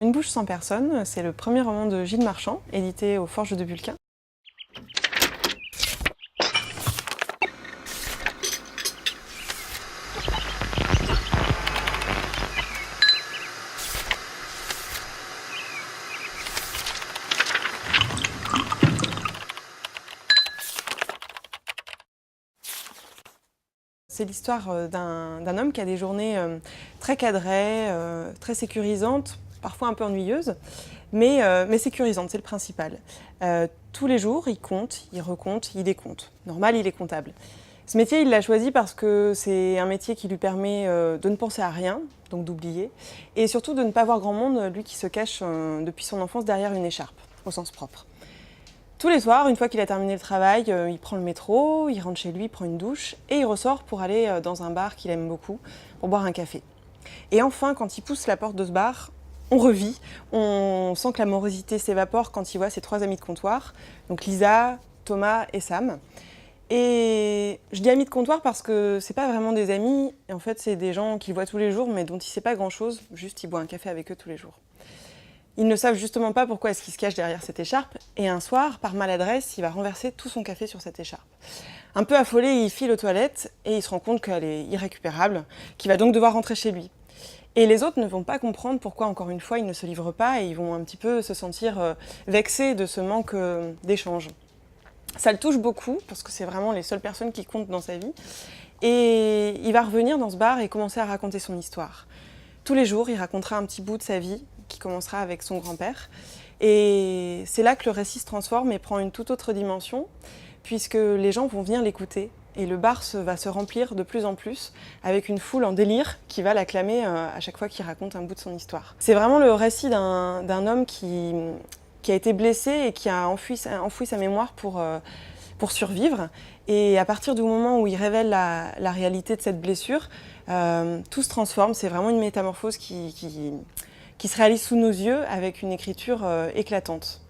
Une bouche sans personne, c'est le premier roman de Gilles Marchand, édité aux Forges de Bulquin. C'est l'histoire d'un homme qui a des journées très cadrées, très sécurisantes, parfois un peu ennuyeuses, mais sécurisantes, c'est le principal. Tous les jours, il compte, il recompte, il décompte. Normal, il est comptable. Ce métier, il l'a choisi parce que c'est un métier qui lui permet de ne penser à rien, donc d'oublier, et surtout de ne pas voir grand monde, lui qui se cache depuis son enfance derrière une écharpe, au sens propre. Tous les soirs, une fois qu'il a terminé le travail, il prend le métro, il rentre chez lui, prend une douche et il ressort pour aller dans un bar qu'il aime beaucoup, pour boire un café. Et enfin, quand il pousse la porte de ce bar, on revit, on sent que la morosité s'évapore quand il voit ses trois amis de comptoir, donc Lisa, Thomas et Sam. Et je dis amis de comptoir parce que c'est pas vraiment des amis, en fait c'est des gens qu'il voit tous les jours mais dont il sait pas grand chose, juste il boit un café avec eux tous les jours. Ils ne savent justement pas pourquoi est-ce qu'il se cache derrière cette écharpe, et un soir, par maladresse, il va renverser tout son café sur cette écharpe. Un peu affolé, il file aux toilettes, et il se rend compte qu'elle est irrécupérable, qu'il va donc devoir rentrer chez lui. Et les autres ne vont pas comprendre pourquoi, encore une fois, il ne se livre pas, et ils vont un petit peu se sentir vexés de ce manque d'échange. Ça le touche beaucoup, parce que c'est vraiment les seules personnes qui comptent dans sa vie, et il va revenir dans ce bar et commencer à raconter son histoire. Tous les jours, il racontera un petit bout de sa vie, qui commencera avec son grand-père. Et c'est là que le récit se transforme et prend une toute autre dimension, puisque les gens vont venir l'écouter. Et le bar va se remplir de plus en plus, avec une foule en délire qui va l'acclamer à chaque fois qu'il raconte un bout de son histoire. C'est vraiment le récit d'un homme qui a été blessé et qui a enfoui sa mémoire pour survivre. Et à partir du moment où il révèle la réalité de cette blessure, tout se transforme. C'est vraiment une métamorphose qui se réalise sous nos yeux avec une écriture éclatante.